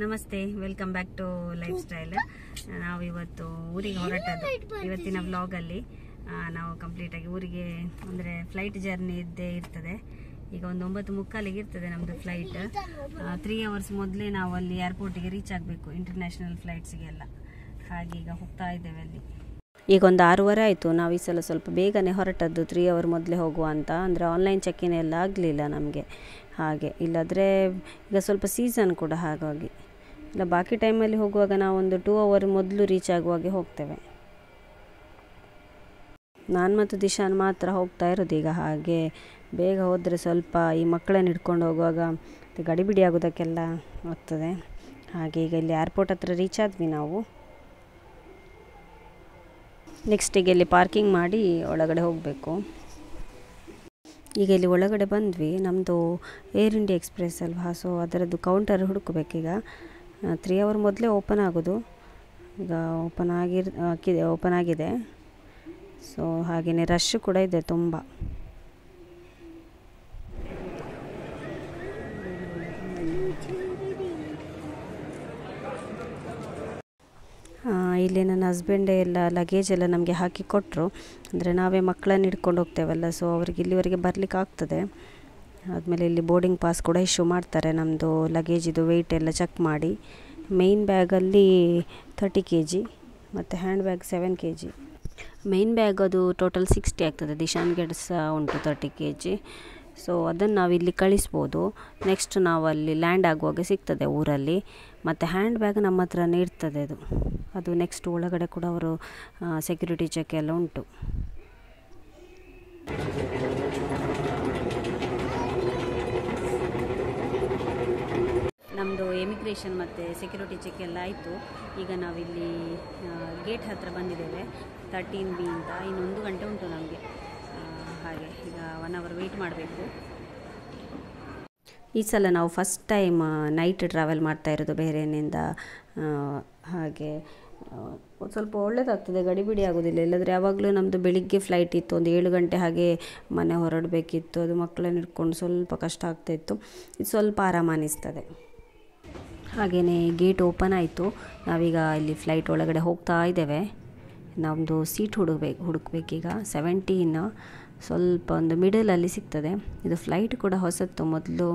ನಮಸ್ತೆ, welcome back to lifestyle. ನಾವು ಇವತ್ತು ಊರಿಗೆ ಹೊರಟದ್ದು. ಇವತ್ತಿನ ವ್ಲಾಗಲ್ಲಿ ನಾವು ಕಂಪ್ಲೀಟಾಗಿ ಊರಿಗೆ ಅಂದರೆ ಫ್ಲೈಟ್ ಜರ್ನಿ ಇದ್ದೇ ಇರ್ತದೆ. ಈಗ ಒಂದು 9:45 ಇರ್ತದೆ ನಮ್ಮದು ಫ್ಲೈಟ್. 3 ಅವರ್ಸ್ ಮೊದಲೇ ನಾವು ಅಲ್ಲಿ ಏರ್ಪೋರ್ಟಿಗೆ ರೀಚ್ ಆಗಬೇಕು, ಇಂಟರ್ನ್ಯಾಷನಲ್ ಫ್ಲೈಟ್ಸ್ಗೆಲ್ಲ. ಹಾಗೆ ಈಗ ಹೋಗ್ತಾ ಇದ್ದೇವೆ ಅಲ್ಲಿ. ಈಗ ಒಂದು 6:15 ಆಯಿತು. ನಾವು ಈ ಸಲ ಸ್ವಲ್ಪ ಬೇಗನೆ ಹೊರಟದ್ದು, 3 ಅವರ್ ಮೊದಲೇ ಹೋಗುವ ಅಂತ. ಅಂದರೆ ಆನ್ಲೈನ್ ಚೆಕ್-ಇನ್ ಎಲ್ಲ ಆಗಲಿಲ್ಲ ನಮಗೆ. ಹಾಗೆ ಇಲ್ಲಾದರೆ ಈಗ ಸ್ವಲ್ಪ ಸೀಸನ್ ಕೂಡ, ಹಾಗಾಗಿ ಇಲ್ಲ ಬಾಕಿ ಟೈಮಲ್ಲಿ ಹೋಗುವಾಗ ನಾವೊಂದು 2 ಅವರ್ ಮೊದಲು ರೀಚ್ ಆಗುವಾಗೆ ಹೋಗ್ತೇವೆ. ನಾನು ಮತ್ತು ದಿಶಾನ್ ಮಾತ್ರ ಹೋಗ್ತಾ ಇರೋದು ಈಗ. ಹಾಗೆ ಬೇಗ ಹೋದರೆ ಸ್ವಲ್ಪ ಈ ಮಕ್ಕಳನ್ನು ಹಿಡ್ಕೊಂಡು ಹೋಗುವಾಗ ಗಡಿಬಿಡಿ ಆಗೋದಕ್ಕೆಲ್ಲ ಆಗ್ತದೆ. ಹಾಗೆ ಈಗ ಇಲ್ಲಿ ಏರ್ಪೋರ್ಟ್ ಹತ್ರ ರೀಚ್ ಆದ್ವಿ ನಾವು. ನೆಕ್ಸ್ಟ್ ಈಗ ಇಲ್ಲಿ ಪಾರ್ಕಿಂಗ್ ಮಾಡಿ ಒಳಗಡೆ ಹೋಗಬೇಕು. ಈಗ ಇಲ್ಲಿ ಒಳಗಡೆ ಬಂದ್ವಿ. ನಮ್ಮದು ಏರ್ ಇಂಡಿಯಾ ಎಕ್ಸ್ಪ್ರೆಸ್ ಅಲ್ವಾ, ಸೊ ಅದರದ್ದು ಕೌಂಟರ್ ಹುಡುಕಬೇಕೀಗ. 3 ಅವರ್ ಮೊದಲೇ ಓಪನ್ ಆಗೋದು. ಈಗ ಓಪನ್ ಆಗಿದೆ. ಸೊ ಹಾಗೆಯೇ ರಶ್ ಕೂಡ ಇದೆ ತುಂಬ. ಇಲ್ಲಿ ನನ್ನ ಹಸ್ಬೆಂಡೇ ಎಲ್ಲ ಲಗೇಜ್ ಎಲ್ಲ ನಮಗೆ ಹಾಕಿ ಕೊಟ್ಟರು. ಅಂದರೆ ನಾವೇ ಮಕ್ಕಳನ್ನ ಹಿಡ್ಕೊಂಡು ಹೋಗ್ತೇವಲ್ಲ, ಸೊ ಅವ್ರಿಗೆ ಇಲ್ಲಿವರೆಗೆ ಬರಲಿಕ್ಕೆ ಆಗ್ತದೆ. ಆದಮೇಲೆ ಇಲ್ಲಿ ಬೋರ್ಡಿಂಗ್ ಪಾಸ್ ಕೂಡ ಇಶ್ಯೂ ಮಾಡ್ತಾರೆ. ನಮ್ಮದು ಲಗೇಜಿದು ವೆಯ್ಟ್ ಎಲ್ಲ ಚೆಕ್ ಮಾಡಿ. ಮೇಯ್ನ್ ಬ್ಯಾಗಲ್ಲಿ 30 kg ಮತ್ತು hand bag 7 kg. Main bag ಅದು ಟೋಟಲ್ 60 ಆಗ್ತದೆ. ದಿಶಾನ್ಗೆ ಸಹ ಉಂಟು 30 kg. ಸೊ ಅದನ್ನು ನಾವು ಇಲ್ಲಿ ಕಳಿಸ್ಬೋದು. ನೆಕ್ಸ್ಟ್ ನಾವು ಅಲ್ಲಿ ಲ್ಯಾಂಡ್ ಆಗುವಾಗ ಸಿಗ್ತದೆ ಊರಲ್ಲಿ. ಮತ್ತು ಹ್ಯಾಂಡ್ ಬ್ಯಾಗ್ ನಮ್ಮ ಹತ್ರನೇ ಇರ್ತದೆ. ಅದು ನೆಕ್ಸ್ಟ್ ಒಳಗಡೆ ಕೂಡ ಅವರು ಸೆಕ್ಯೂರಿಟಿ ಚೆಕ್ ಎಲ್ಲ ಉಂಟು. ನಮ್ಮದು ಎಮಿಗ್ರೇಷನ್ ಮತ್ತು ಸೆಕ್ಯೂರಿಟಿ ಚೆಕ್ ಎಲ್ಲ ಆಯಿತು. ಈಗ ನಾವಿಲ್ಲಿ ಗೇಟ್ ಹತ್ತಿರ ಬಂದಿದ್ದೇವೆ, 13B ಅಂತ. ಇನ್ನು 1 ಗಂಟೆ ಉಂಟು ನಮಗೆ. ಹಾಗೆ ಈಗ 1 ಅವರ್ ವೆಯ್ಟ್ ಮಾಡಬೇಕು. ಈ ಸಲ ನಾವು ಫಸ್ಟ್ ಟೈಮ್ ನೈಟ್ ಟ್ರಾವೆಲ್ ಮಾಡ್ತಾ ಇರೋದು ಬೇರೆಯಿಂದ. ಹಾಗೆ ಸ್ವಲ್ಪ ಒಳ್ಳೆಯದಾಗ್ತದೆ, ಗಡಿಬಿಡಿ ಆಗೋದಿಲ್ಲ. ಇಲ್ಲಾಂದರೆ ಯಾವಾಗಲೂ ನಮ್ಮದು ಬೆಳಿಗ್ಗೆ ಫ್ಲೈಟ್ ಇತ್ತು, ಒಂದು 7 ಗಂಟೆ ಹಾಗೆ ಮನೆ ಹೊರಡಬೇಕಿತ್ತು. ಅದು ಮಕ್ಕಳನ್ನ ಇಟ್ಕೊಂಡು ಸ್ವಲ್ಪ ಕಷ್ಟ ಆಗ್ತಾಯಿತ್ತು. ಇದು ಸ್ವಲ್ಪ ಆರಾಮ ಅನ್ನಿಸ್ತದೆ. ಹಾಗೆಯೇ ಗೇಟ್ ಓಪನ್ ಆಯಿತು. ನಾವೀಗ ಇಲ್ಲಿ ಫ್ಲೈಟ್ ಒಳಗಡೆ ಹೋಗ್ತಾ ಇದ್ದೇವೆ. ನಮ್ಮದು ಸೀಟ್ ಹುಡುಕ್ಬೇಕೀಗ. 17 ಸ್ವಲ್ಪ ಒಂದು ಮಿಡಲಲ್ಲಿ ಸಿಗ್ತದೆ. ಇದು ಫ್ಲೈಟ್ ಕೂಡ ಹೊಸತ್ತು. ಮೊದಲು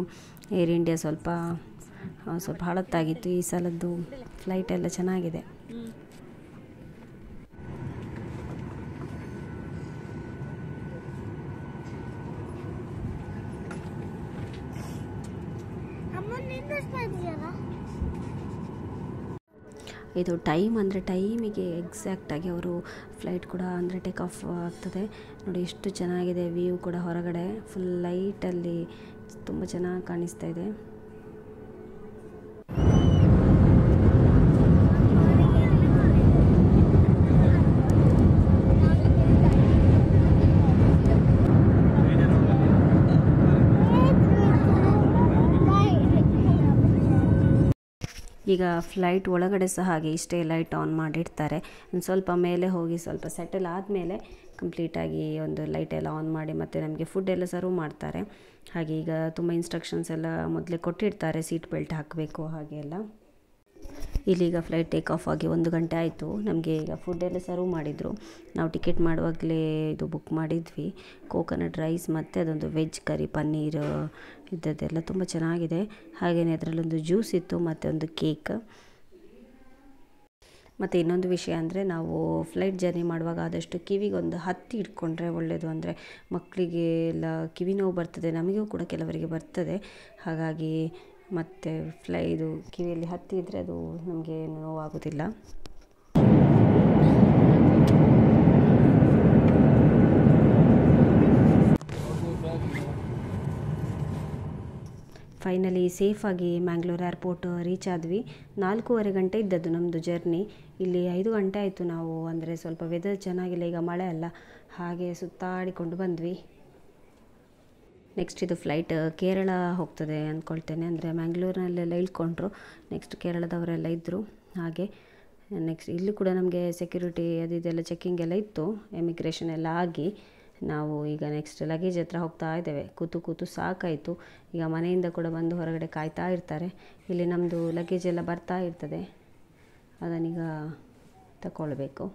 ಏರ್ ಇಂಡಿಯಾ ಸ್ವಲ್ಪ ಹಳತ್ತಾಗಿತ್ತು. ಈ ಸಲದ್ದು ಫ್ಲೈಟ್ ಎಲ್ಲ ಚೆನ್ನಾಗಿದೆ. ಇದು ಟೈಮ್ ಅಂದರೆ ಟೈಮಿಗೆ ಎಕ್ಸಾಕ್ಟಾಗಿ ಅವರು ಫ್ಲೈಟ್ ಕೂಡ ಅಂದರೆ ಟೇಕ್ ಆಫ್ ಆಗ್ತದೆ. ನೋಡಿ ಎಷ್ಟು ಚೆನ್ನಾಗಿದೆ ವ್ಯೂ ಕೂಡ. ಹೊರಗಡೆ ಫುಲ್ ಲೈಟಲ್ಲಿ ತುಂಬ ಚೆನ್ನಾಗಿ ಕಾಣಿಸ್ತಾ ಇದೆ. ಈಗ ಫ್ಲೈಟ್ ಒಳಗಡೆ ಸಹ ಹಾಗೆ ಇಷ್ಟೇ ಲೈಟ್ ಆನ್ ಮಾಡಿರ್ತಾರೆ. ಒಂದು ಸ್ವಲ್ಪ ಮೇಲೆ ಹೋಗಿ ಸ್ವಲ್ಪ ಸೆಟಲ್ ಆದಮೇಲೆ ಕಂಪ್ಲೀಟಾಗಿ ಒಂದು ಲೈಟ್ ಎಲ್ಲ ಆನ್ ಮಾಡಿ ಮತ್ತು ನಮಗೆ ಫುಡ್ ಎಲ್ಲ ಸರ್ವ್ ಮಾಡ್ತಾರೆ. ಹಾಗೆ ಈಗ ತುಂಬ ಇನ್ಸ್ಟ್ರಕ್ಷನ್ಸ್ ಎಲ್ಲ ಮೊದಲೇ ಕೊಟ್ಟಿರ್ತಾರೆ, ಸೀಟ್ ಬೆಲ್ಟ್ ಹಾಕಬೇಕು ಹಾಗೆ ಎಲ್ಲ. ಇಲ್ಲೀಗ ಫ್ಲೈಟ್ ಟೇಕ್ ಆಫ್ ಆಗಿ 1 ಗಂಟೆ ಆಯಿತು. ನಮಗೆ ಈಗ ಫುಡ್ ಎಲ್ಲ ಸರ್ವ್ ಮಾಡಿದರು. ನಾವು ಟಿಕೆಟ್ ಮಾಡುವಾಗಲೇ ಇದು ಬುಕ್ ಮಾಡಿದ್ವಿ. ಕೋಕೋನಟ್ ರೈಸ್ ಮತ್ತು ಅದೊಂದು ವೆಜ್ ಕರಿ ಪನ್ನೀರ್ ಇದ್ದದ್ದೆಲ್ಲ ತುಂಬ ಚೆನ್ನಾಗಿದೆ. ಹಾಗೆಯೇ ಅದರಲ್ಲೊಂದು ಜ್ಯೂಸ್ ಇತ್ತು ಮತ್ತು ಒಂದು ಕೇಕ್. ಮತ್ತು ಇನ್ನೊಂದು ವಿಷಯ ಅಂದರೆ ನಾವು ಫ್ಲೈಟ್ ಜರ್ನಿ ಮಾಡುವಾಗ ಆದಷ್ಟು ಕಿವಿಗೊಂದು ಹತ್ತಿ ಇಟ್ಕೊಂಡ್ರೆ ಒಳ್ಳೆಯದು. ಅಂದರೆ ಮಕ್ಕಳಿಗೆ ಎಲ್ಲ ಕಿವಿ ನೋವು ಬರ್ತದೆ, ನಮಗೂ ಕೂಡ ಕೆಲವರಿಗೆ ಬರ್ತದೆ. ಹಾಗಾಗಿ ಮತ್ತು ಇದು ಕಿವಿಯಲ್ಲಿ ಹತ್ತಿ ಇದ್ದರೆ ಅದು ನಮಗೆ ನೋವಾಗೋದಿಲ್ಲ. ಫೈನಲಿ ಸೇಫಾಗಿ ಮ್ಯಾಂಗ್ಳೂರ್ ಏರ್ಪೋರ್ಟ್ ರೀಚ್ ಆದ್ವಿ. 4:15 ಗಂಟೆ ಇದ್ದದ್ದು ನಮ್ಮದು ಜರ್ನಿ. ಇಲ್ಲಿ 5 ಗಂಟೆ ಆಯಿತು ನಾವು. ಅಂದರೆ ಸ್ವಲ್ಪ ವೆದರ್ ಚೆನ್ನಾಗಿಲ್ಲ, ಈಗ ಮಳೆ ಅಲ್ಲ, ಹಾಗೆ ಸುತ್ತಾಡಿಕೊಂಡು ಬಂದ್ವಿ. ನೆಕ್ಸ್ಟ್ ಇದು ಫ್ಲೈಟ್ ಕೇರಳ ಹೋಗ್ತದೆ ಅಂದ್ಕೊಳ್ತೇನೆ. ಅಂದರೆ ಮ್ಯಾಂಗ್ಳೂರಿನಲ್ಲೆಲ್ಲ ಇಳ್ಕೊಂಡ್ರು. ನೆಕ್ಸ್ಟ್ ಕೇರಳದವರೆಲ್ಲ ಇದ್ದರು. ಹಾಗೆ ನೆಕ್ಸ್ಟ್ ಇಲ್ಲಿ ಕೂಡ ನಮಗೆ ಸೆಕ್ಯೂರಿಟಿ ಇದೆಲ್ಲ ಚೆಕ್ಕಿಂಗ್ ಎಲ್ಲ ಇತ್ತು. ಎಮಿಗ್ರೇಷನ್ ಎಲ್ಲ ಆಗಿ ನಾವು ಈಗ ನೆಕ್ಸ್ಟ್ ಲಗೇಜ್ ಹತ್ರ ಹೋಗ್ತಾ ಇದ್ದೇವೆ. ಕೂತು ಕೂತು ಸಾಕಾಯಿತು. ಈಗ ಮನೆಯಿಂದ ಕೂಡ ಬಂದು ಹೊರಗಡೆ ಕಾಯ್ತಾ ಇರ್ತಾರೆ. ಇಲ್ಲಿ ನಮ್ಮದು ಲಗೇಜ್ ಎಲ್ಲ ಬರ್ತಾ ಇರ್ತದೆ, ಅದನ್ನೀಗ ತಗೊಳ್ಬೇಕು.